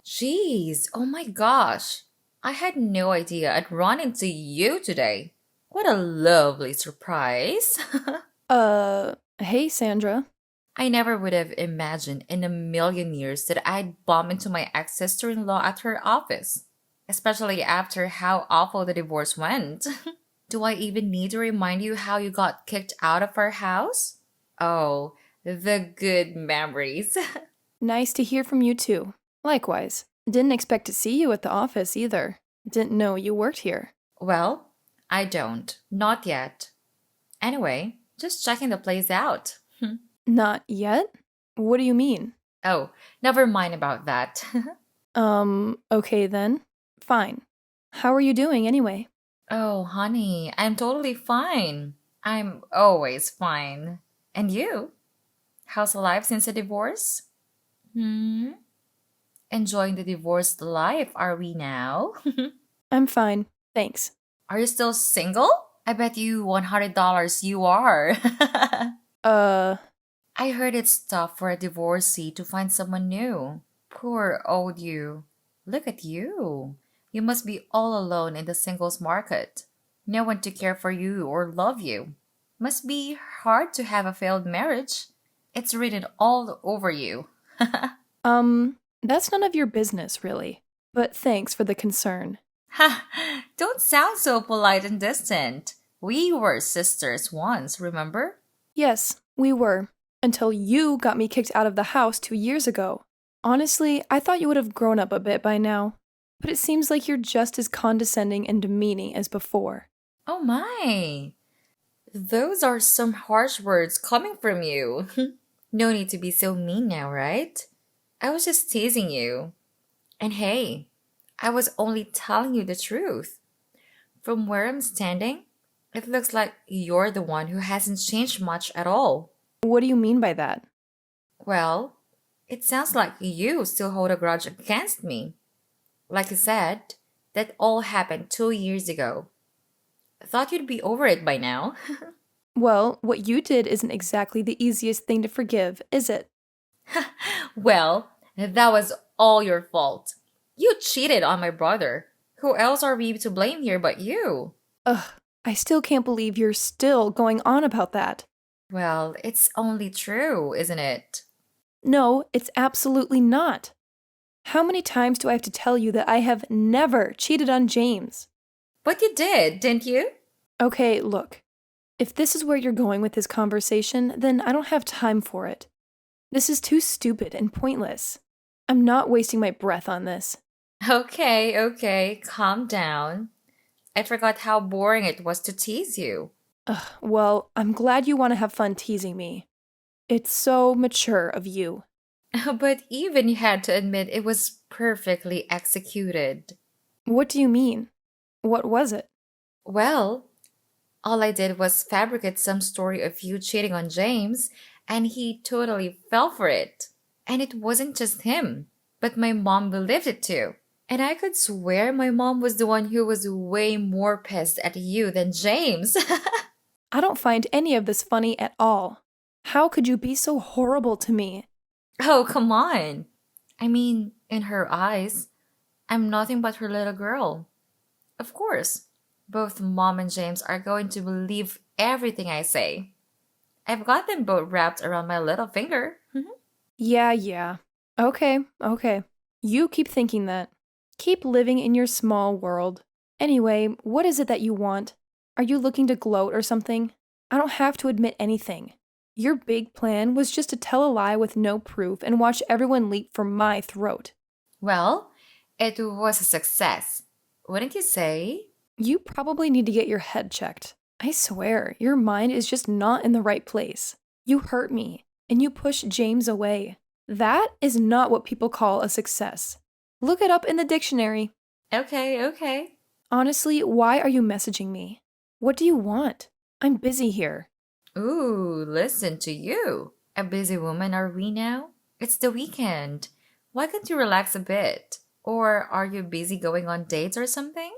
Jeez, oh my gosh. I had no idea I'd run into you today. What a lovely surprise. Hey, Sandra. I never would have imagined in a million years that I'd bump into my ex sister in law at her office, especially after how awful the divorce went. Do I even need to remind you how you got kicked out of our house? Oh, the good memories. Nice to hear from you too. Likewise. Didn't expect to see you at the office either. Didn't know you worked here. Well, I don't. Not yet. Anyway, just checking the place out. Not yet? What do you mean? Oh, never mind about that. Okay then. Fine. How are you doing anyway? Oh, honey, I'm totally fine. I'm always fine. And you? How's life since the divorce? Hmm? Enjoying the divorced life, are we now? I'm fine. Thanks. Are you still single? I bet you $100 you are. Uh, I heard it's tough for a divorcee to find someone new. Poor old you. Look at you. You must be all alone in the singles market. No one to care for you or love you. Must be hard to have a failed marriage. It's written all over you. that's none of your business, really. But thanks for the concern. Ha! Don't sound so polite and distant. We were sisters once, remember? Yes, we were. Until you got me kicked out of the house 2 years ago. Honestly, I thought you would have grown up a bit by now. But it seems like you're just as condescending and demeaning as before. Oh my! Those are some harsh words coming from you. No need to be so mean now, right? I was just teasing you. And hey, I was only telling you the truth. From where I'm standing, it looks like you're the one who hasn't changed much at all. What do you mean by that? Well, it sounds like you still hold a grudge against me. Like you said, that all happened 2 years ago. I thought you'd be over it by now. Well, what you did isn't exactly the easiest thing to forgive, is it? Well, that was all your fault. You cheated on my brother. Who else are we to blame here but you? Ugh, I still can't believe you're still going on about that. Well, it's only true, isn't it? No, it's absolutely not. How many times do I have to tell you that I have never cheated on James? But you did, didn't you? Okay, look. If this is where you're going with this conversation, then I don't have time for it. This is too stupid and pointless. I'm not wasting my breath on this. Okay, okay, calm down. I forgot how boring it was to tease you. Ugh, well, I'm glad you want to have fun teasing me. It's so mature of you. But even you had to admit it was perfectly executed. What do you mean? What was it? Well, all I did was fabricate some story of you cheating on James, and he totally fell for it. And it wasn't just him, but my mom believed it too. And I could swear my mom was the one who was way more pissed at you than James. I don't find any of this funny at all. How could you be so horrible to me? Oh, come on. I mean, in her eyes, I'm nothing but her little girl. Of course, both Mom and James are going to believe everything I say. I've got them both wrapped around my little finger. Yeah. Okay. You keep thinking that. Keep living in your small world. Anyway, what is it that you want? Are you looking to gloat or something? I don't have to admit anything. Your big plan was just to tell a lie with no proof and watch everyone leap for my throat. Well, it was a success. Wouldn't you say? You probably need to get your head checked. I swear, your mind is just not in the right place. You hurt me, and you pushed James away. That is not what people call a success. Look it up in the dictionary. Okay, okay. Honestly, why are you messaging me? What do you want? I'm busy here. Ooh, listen to you. A busy woman are we now? It's the weekend. Why can't you relax a bit? Or are you busy going on dates or something?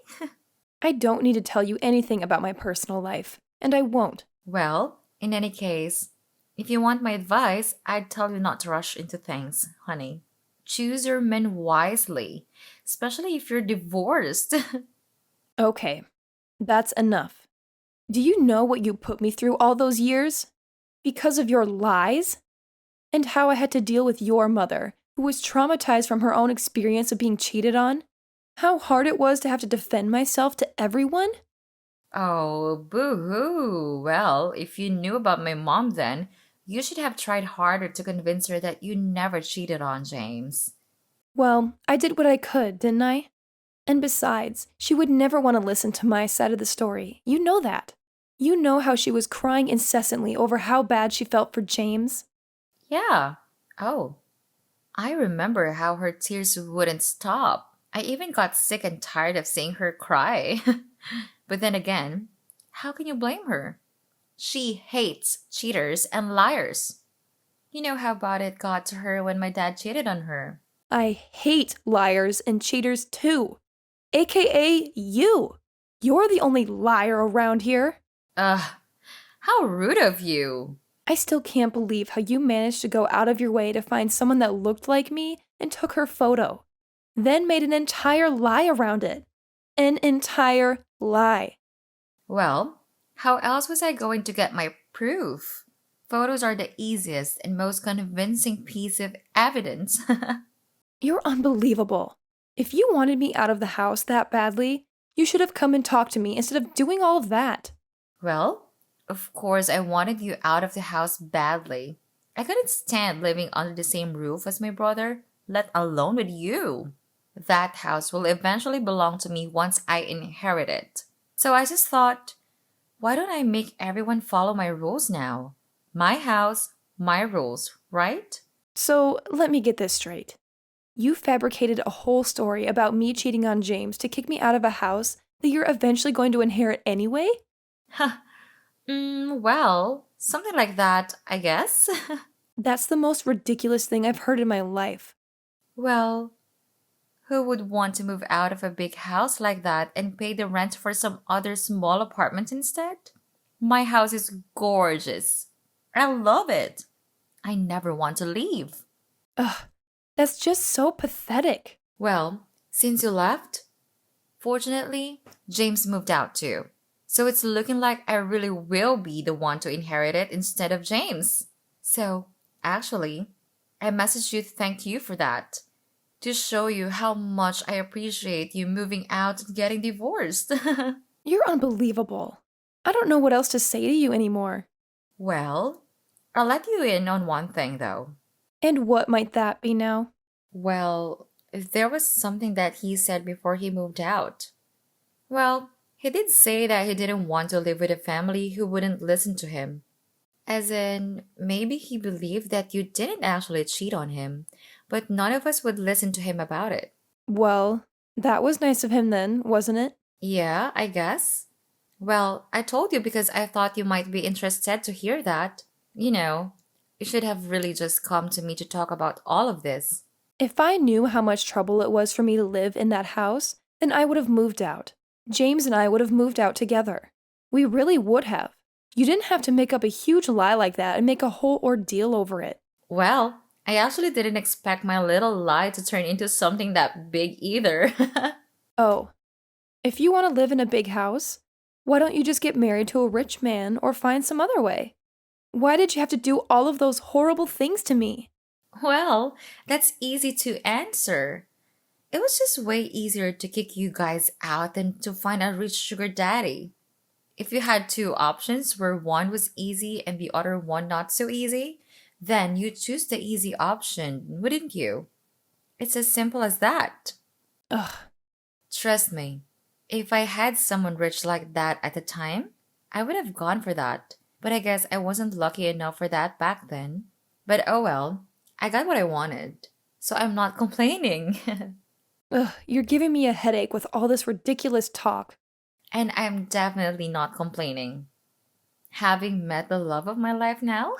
I don't need to tell you anything about my personal life, and I won't. Well, in any case, if you want my advice, I'd tell you not to rush into things, honey. Choose your men wisely, especially if you're divorced. Okay, that's enough. Do you know what you put me through all those years? Because of your lies? And how I had to deal with your mother, who was traumatized from her own experience of being cheated on? How hard it was to have to defend myself to everyone? Oh, boo hoo. Well, if you knew about my mom then, you should have tried harder to convince her that you never cheated on James. Well, I did what I could, didn't I? And besides, she would never want to listen to my side of the story. You know that. You know how she was crying incessantly over how bad she felt for James. Yeah. Oh, I remember how her tears wouldn't stop. I even got sick and tired of seeing her cry. But then again, how can you blame her? She hates cheaters and liars. You know how bad it got to her when my dad cheated on her. I hate liars and cheaters too. AKA you. You're the only liar around here. Ugh, how rude of you. I still can't believe how you managed to go out of your way to find someone that looked like me and took her photo, then made an entire lie around it. An entire lie. Well, how else was I going to get my proof? Photos are the easiest and most convincing piece of evidence. You're unbelievable. If you wanted me out of the house that badly, you should have come and talked to me instead of doing all of that. Well, of course, I wanted you out of the house badly. I couldn't stand living under the same roof as my brother, let alone with you. That house will eventually belong to me once I inherit it. So I just thought, why don't I make everyone follow my rules now? My house, my rules, right? So let me get this straight. You fabricated a whole story about me cheating on James to kick me out of a house that you're eventually going to inherit anyway? Well, something like that, I guess. That's the most ridiculous thing I've heard in my life. Well, who would want to move out of a big house like that and pay the rent for some other small apartment instead? My house is gorgeous. I love it. I never want to leave. Ugh, that's just so pathetic. Well, since you left, fortunately, James moved out too. So it's looking like I really will be the one to inherit it instead of James. So, actually, I messaged you to thank you for that. To show you how much I appreciate you moving out and getting divorced. You're unbelievable. I don't know what else to say to you anymore. Well, I'll let you in on one thing though. And what might that be now? Well, there was something that he said before he moved out. Well, he did say that he didn't want to live with a family who wouldn't listen to him. As in, maybe he believed that you didn't actually cheat on him, but none of us would listen to him about it. Well, that was nice of him then, wasn't it? Yeah, I guess. Well, I told you because I thought you might be interested to hear that. You should have really just come to me to talk about all of this. If I knew how much trouble it was for me to live in that house, then I would have moved out. James and I would have moved out together. We really would have. You didn't have to make up a huge lie like that and make a whole ordeal over it. Well, I actually didn't expect my little lie to turn into something that big either. Oh, if you want to live in a big house, why don't you just get married to a rich man or find some other way? Why did you have to do all of those horrible things to me? Well, that's easy to answer. It was just way easier to kick you guys out than to find a rich sugar daddy. If you had two options where one was easy and the other one not so easy, then you choose the easy option, wouldn't you? It's as simple as that. Ugh, Trust me, if I had someone rich like that at the time, I would have gone for that. But I guess I wasn't lucky enough for that back then. But oh well, I got what I wanted. So I'm not complaining. ugh, you're giving me a headache with all this ridiculous talk. And I'm definitely not complaining. Having met the love of my life now,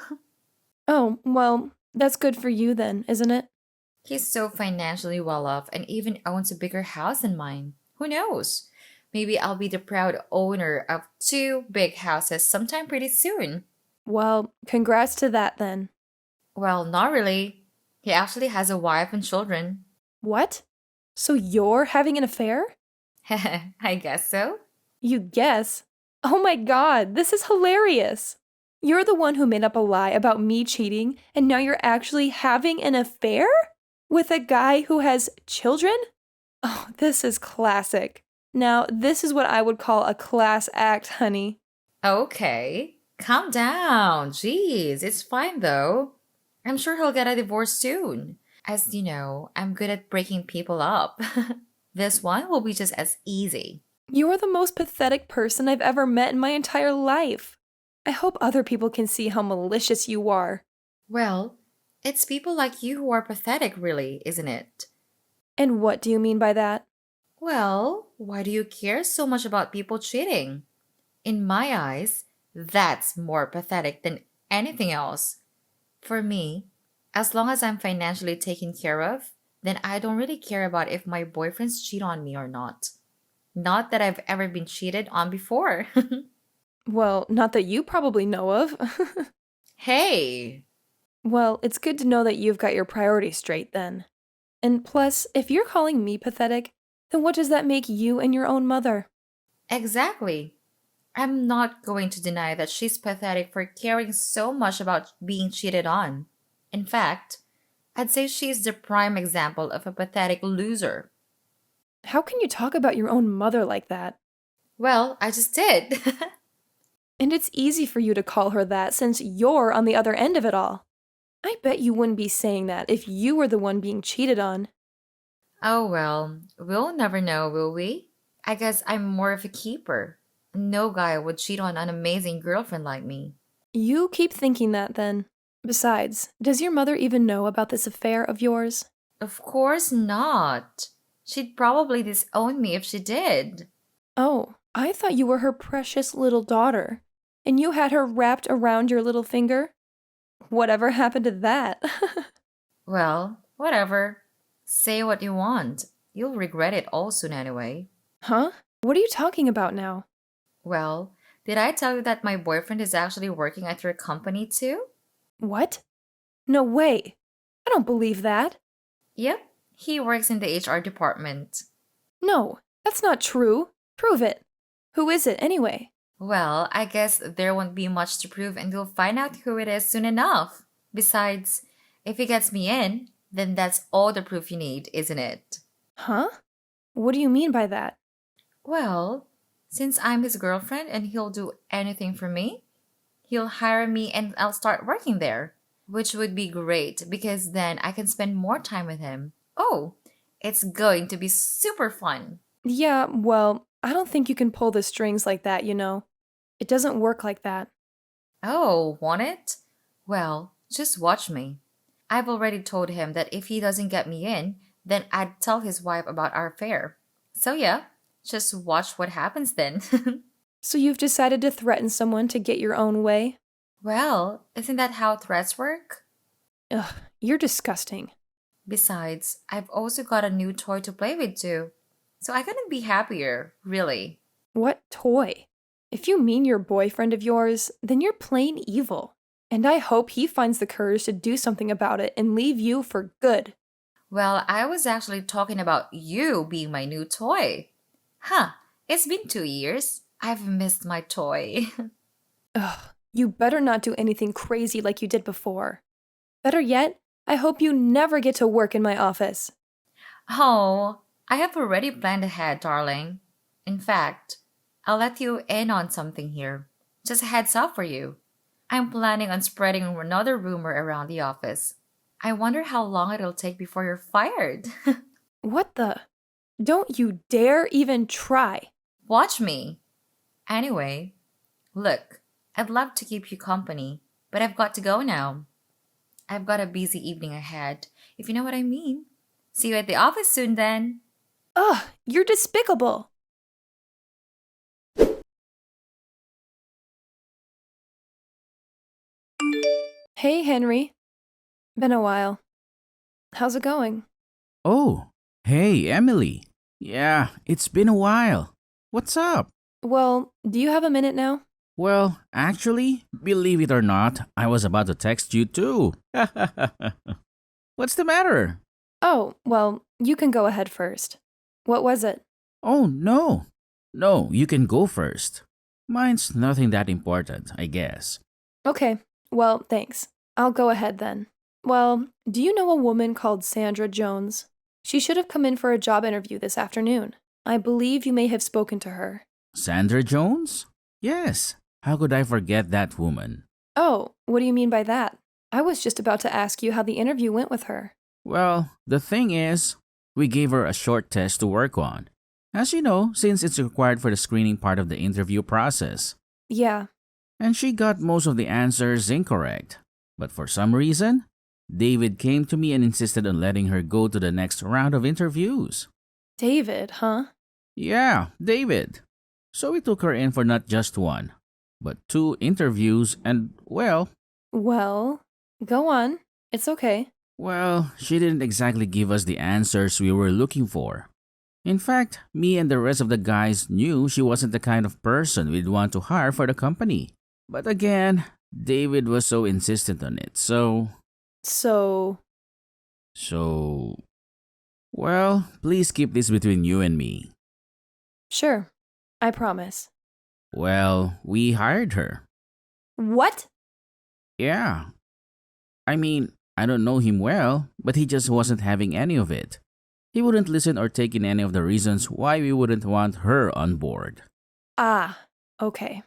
Oh, well, that's good for you then, isn't it? he's so financially well off and even owns a bigger house than mine. Who knows? Maybe I'll be the proud owner of two big houses sometime pretty soon. Well, congrats to that then. Well, not really. He actually has a wife and children. What? So you're having an affair? I guess so. You guess? Oh my god, this is hilarious! You're the one who made up a lie about me cheating, and now you're actually having an affair? With a guy who has children? Oh, this is classic. Now, this is what I would call a class act, honey. Okay. Calm down. Jeez, it's fine though. I'm sure he'll get a divorce soon. As you know, I'm good at breaking people up. This one will be just as easy. You're the most pathetic person I've ever met in my entire life. I hope other people can see how malicious you are. Well, it's people like you who are pathetic, really, isn't it? And what do you mean by that? Well, why do you care so much about people cheating? In my eyes, that's more pathetic than anything else. For me, as long as I'm financially taken care of, then I don't really care about if my boyfriends cheat on me or not. Not that I've ever been cheated on before. Well, not that you probably know of. Hey! Well, it's good to know that you've got your priorities straight then. And plus, if you're calling me pathetic, then what does that make you and your own mother? Exactly. I'm not going to deny that she's pathetic for caring so much about being cheated on. In fact, I'd say she's the prime example of a pathetic loser. How can you talk about your own mother like that? Well, I just did. And it's easy for you to call her that since you're on the other end of it all. I bet you wouldn't be saying that if you were the one being cheated on. Oh well, we'll never know, will we? I guess I'm more of a keeper. No guy would cheat on an amazing girlfriend like me. You keep thinking that then. Besides, does your mother even know about this affair of yours? Of course not. She'd probably disown me if she did. Oh, I thought you were her precious little daughter, and you had her wrapped around your little finger? Whatever happened to that? Well, whatever. Say what you want. You'll regret it all soon anyway. Huh? What are you talking about now? Well, did I tell you that my boyfriend is actually working at your company too? What? No way. I don't believe that. Yep, he works in the HR department. No, that's not true. Prove it. Who is it, anyway? Well, I guess there won't be much to prove and you'll find out who it is soon enough. Besides, if he gets me in, then that's all the proof you need, isn't it? Huh? What do you mean by that? Well, since I'm his girlfriend and he'll do anything for me, he'll hire me and I'll start working there, which would be great because then I can spend more time with him. Oh, it's going to be super fun. Yeah, well, I don't think you can pull the strings like that, you know. It doesn't work like that. Oh, want it? Well, just watch me. I've already told him that if he doesn't get me in, then I'd tell his wife about our affair. So yeah, just watch what happens then. So you've decided to threaten someone to get your own way? Well, isn't that how threats work? Ugh, you're disgusting. Besides, I've also got a new toy to play with too. So I couldn't be happier, really. What toy? If you mean your boyfriend of yours, then you're plain evil. And I hope he finds the courage to do something about it and leave you for good. Well, I was actually talking about you being my new toy. Huh, it's been 2 years. I've missed my toy. Ugh, you better not do anything crazy like you did before. Better yet, I hope you never get to work in my office. Oh, I have already planned ahead, darling. In fact, I'll let you in on something here. Just a heads up for you. I'm planning on spreading another rumor around the office. I wonder how long it'll take before you're fired. What the? Don't you dare even try. Watch me. Anyway, look, I'd love to keep you company, but I've got to go now. I've got a busy evening ahead, if you know what I mean. See you at the office soon then. Ugh, you're despicable. Hey, Henry. Been a while. How's it going? Oh, hey, Emily. Yeah, it's been a while. What's up? Well, do you have a minute now? Well, actually, believe it or not, I was about to text you too. What's the matter? Oh, well, you can go ahead first. What was it? Oh, no. No, you can go first. Mine's nothing that important, I guess. Okay, well, thanks. I'll go ahead then. Well, do you know a woman called Sandra Jones? She should have come in for a job interview this afternoon. I believe you may have spoken to her. Sandra Jones? Yes. How could I forget that woman? Oh, what do you mean by that? I was just about to ask you how the interview went with her. Well, the thing is, we gave her a short test to work on. As you know, since it's required for the screening part of the interview process. Yeah. And she got most of the answers incorrect. But for some reason, David came to me and insisted on letting her go to the next round of interviews. David, huh? Yeah, David. So we took her in for not just one, but two interviews and, Well, go on. It's okay. she didn't exactly give us the answers we were looking for. In fact, me and the rest of the guys knew she wasn't the kind of person we'd want to hire for the company. But again, David was so insistent on it, So, so, please keep this between you and me. sure. I promise. Well, we hired her. What? Yeah. I mean, I don't know him well, but he just wasn't having any of it. He wouldn't listen or take in any of the reasons why we wouldn't want her on board. Ah, okay.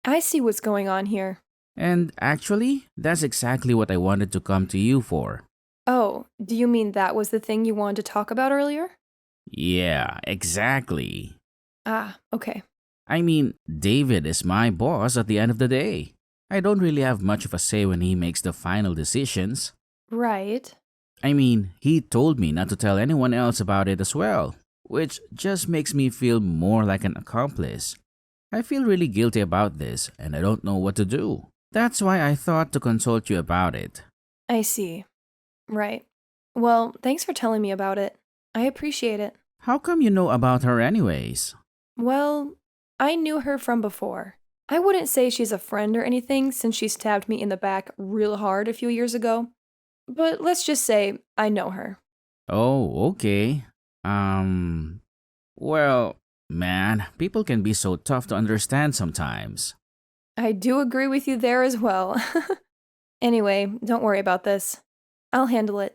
I see what's going on here. And actually, that's exactly what I wanted to come to you for. Oh, do you mean that was the thing you wanted to talk about earlier? Yeah, exactly. Ah, okay. I mean, David is my boss at the end of the day. I don't really have much of a say when he makes the final decisions. Right. I mean, he told me not to tell anyone else about it as well, which just makes me feel more like an accomplice. I feel really guilty about this, and I don't know what to do. That's why I thought to consult you about it. I see. Right. Well, thanks for telling me about it. I appreciate it. How come you know about her anyways? Well, I knew her from before. I wouldn't say she's a friend or anything since she stabbed me in the back real hard a few years ago. But let's just say I know her. Oh, okay. Well, man, people can be so tough to understand sometimes. I do agree with you there as well. Anyway, don't worry about this. I'll handle it.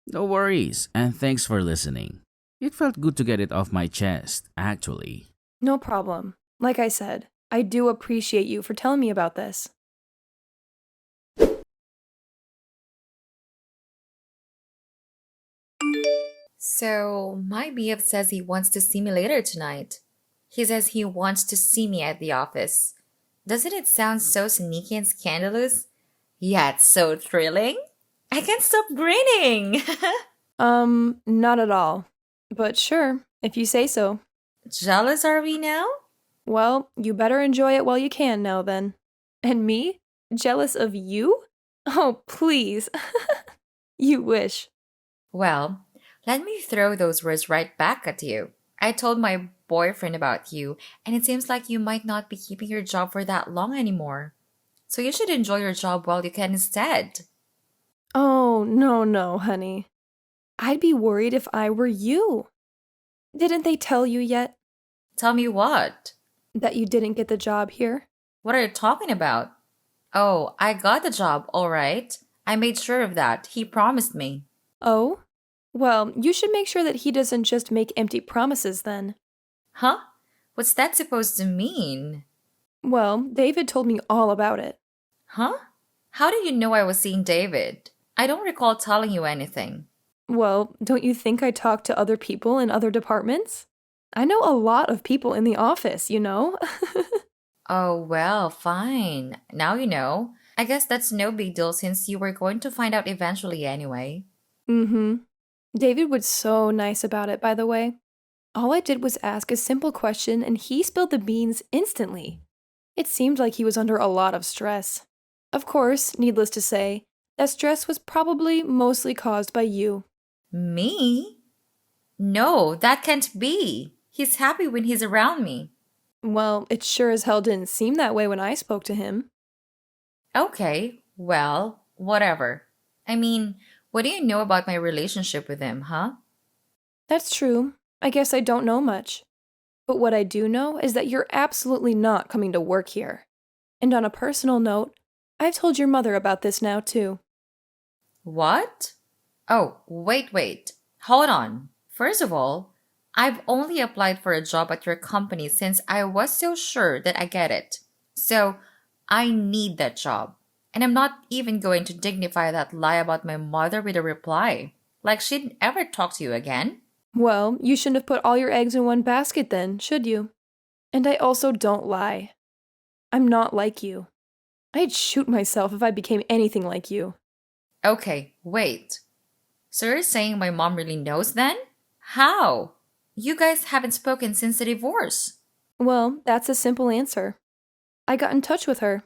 No worries, and thanks for listening. It felt good to get it off my chest, actually. No problem. Like I said, I do appreciate you for telling me about this. So, my BF says he wants to see me later tonight. He says he wants to see me at the office. Doesn't it sound so sneaky and scandalous? Yeah, it's so thrilling. I can't stop grinning. Not at all. But sure, if you say so. Jealous are we now? Well, you better enjoy it while you can now then. And me? Jealous of you? Oh, please. You wish. Well, let me throw those words right back at you. I told my boyfriend about you, and it seems like you might not be keeping your job for that long anymore. So you should enjoy your job while you can instead. Oh, no, honey. I'd be worried if I were you. Didn't they tell you yet Tell me what? that you didn't get the job here? What are you talking about? Oh, I got the job, all right. I made sure of that. He promised me. Oh? Well, you should make sure that he doesn't just make empty promises then. Huh? What's that supposed to mean? Well, David told me all about it. Huh? How do you know I was seeing David? I don't recall telling you anything. Well, don't you think I talk to other people in other departments? I know a lot of people in the office, you know? Oh, well, fine. Now you know. I guess that's no big deal since you were going to find out eventually anyway. Mm-hmm. David was so nice about it, by the way. All I did was ask a simple question and he spilled the beans instantly. It seemed like he was under a lot of stress. Of course, needless to say, that stress was probably mostly caused by you. Me? No, that can't be. He's happy when he's around me. Well, it sure as hell didn't seem that way when I spoke to him. Okay, well, whatever. I mean, What do you know about my relationship with him, huh? That's true. I guess I don't know much. But what I do know is that you're absolutely not coming to work here. And on a personal note, I've told your mother about this now, too. What? Oh, wait. Hold on. First of all, I've only applied for a job at your company since I was so sure that I get it. So, I need that job. And I'm not even going to dignify that lie about my mother with a reply. Like she'd ever talk to you again. Well, you shouldn't have put all your eggs in one basket then, should you? And I also don't lie. I'm not like you. I'd shoot myself if I became anything like you. Okay, wait. So you're saying my mom really knows then? How? You guys haven't spoken since the divorce. Well, that's a simple answer. I got in touch with her,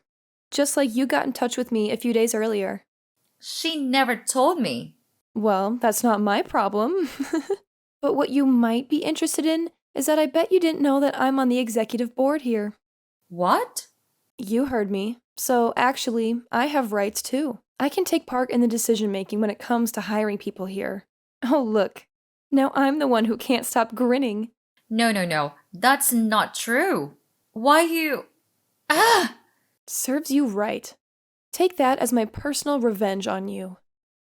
just like you got in touch with me a few days earlier. She never told me. Well, that's not my problem. But what you might be interested in is that I bet you didn't know that I'm on the executive board here. What? You heard me. So actually, I have rights too. I can take part in the decision making when it comes to hiring people here. Oh, look. Now I'm the one who can't stop grinning. No. That's not true. Why you. Ah! Serves you right. Take that as my personal revenge on you.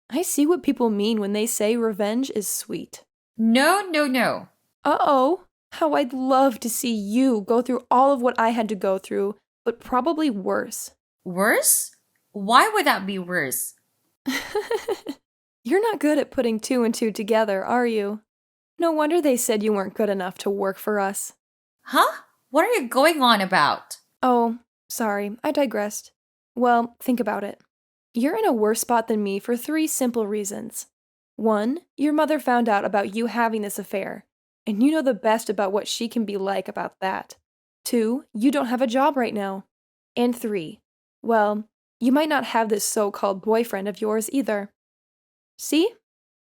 I see what people mean when they say revenge is sweet. No. Uh-oh. How I'd love to see you go through all of what I had to go through, but probably worse. Worse? Why would that be worse? You're not good at putting two and two together, are you? No wonder they said you weren't good enough to work for us. Huh? What are you going on about? Oh, sorry, I digressed. Well, think about it. You're in a worse spot than me for 3 simple reasons. 1, your mother found out about you having this affair, and you know the best about what she can be like about that. 2, you don't have a job right now. And 3, well, you might not have this so-called boyfriend of yours either. See?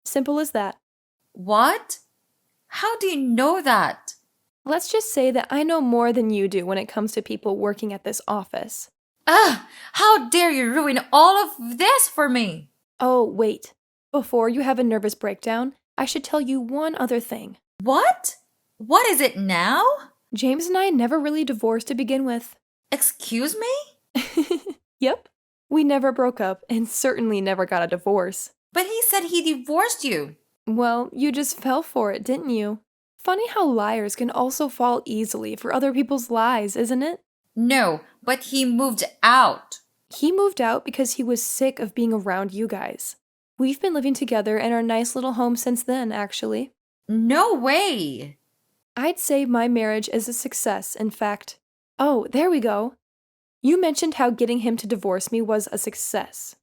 Simple as that. What? How do you know that? Let's just say that I know more than you do when it comes to people working at this office. Ugh! How dare you ruin all of this for me? Oh, wait. Before you have a nervous breakdown, I should tell you one other thing. What? What is it now? James and I never really divorced to begin with. Excuse me? Yep. We never broke up and certainly never got a divorce. But he said he divorced you. Well, you just fell for it, didn't you? Funny how liars can also fall easily for other people's lies, isn't it? No, but he moved out. He moved out because he was sick of being around you guys. We've been living together in our nice little home since then, actually. No way. I'd say my marriage is a success, in fact. Oh, there we go. You mentioned how getting him to divorce me was a success.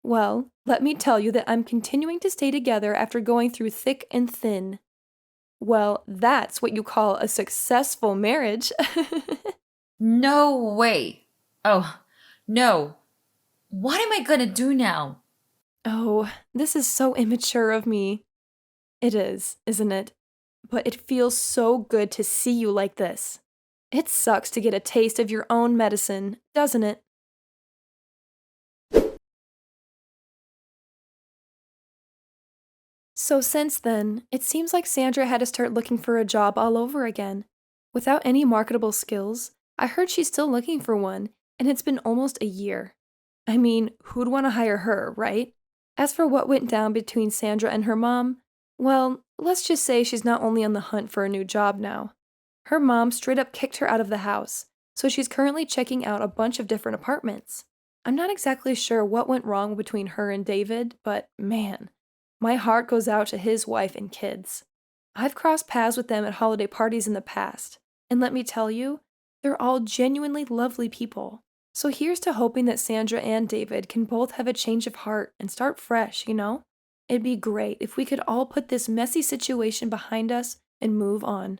Well, let me tell you that I'm continuing to stay together after going through thick and thin. Well, that's what you call a successful marriage. No way. Oh, no. What am I gonna do now? Oh, this is so immature of me. It is, isn't it? But it feels so good to see you like this. It sucks to get a taste of your own medicine, doesn't it? So since then, it seems like Sandra had to start looking for a job all over again. Without any marketable skills, I heard she's still looking for one, and it's been almost a year. I mean, who'd want to hire her, right? As for what went down between Sandra and her mom, well, let's just say she's not only on the hunt for a new job now. Her mom straight up kicked her out of the house, so she's currently checking out a bunch of different apartments. I'm not exactly sure what went wrong between her and David, but man, my heart goes out to his wife and kids. I've crossed paths with them at holiday parties in the past, and let me tell you, they're all genuinely lovely people. So here's to hoping that Sandra and David can both have a change of heart and start fresh, you know? It'd be great if we could all put this messy situation behind us and move on.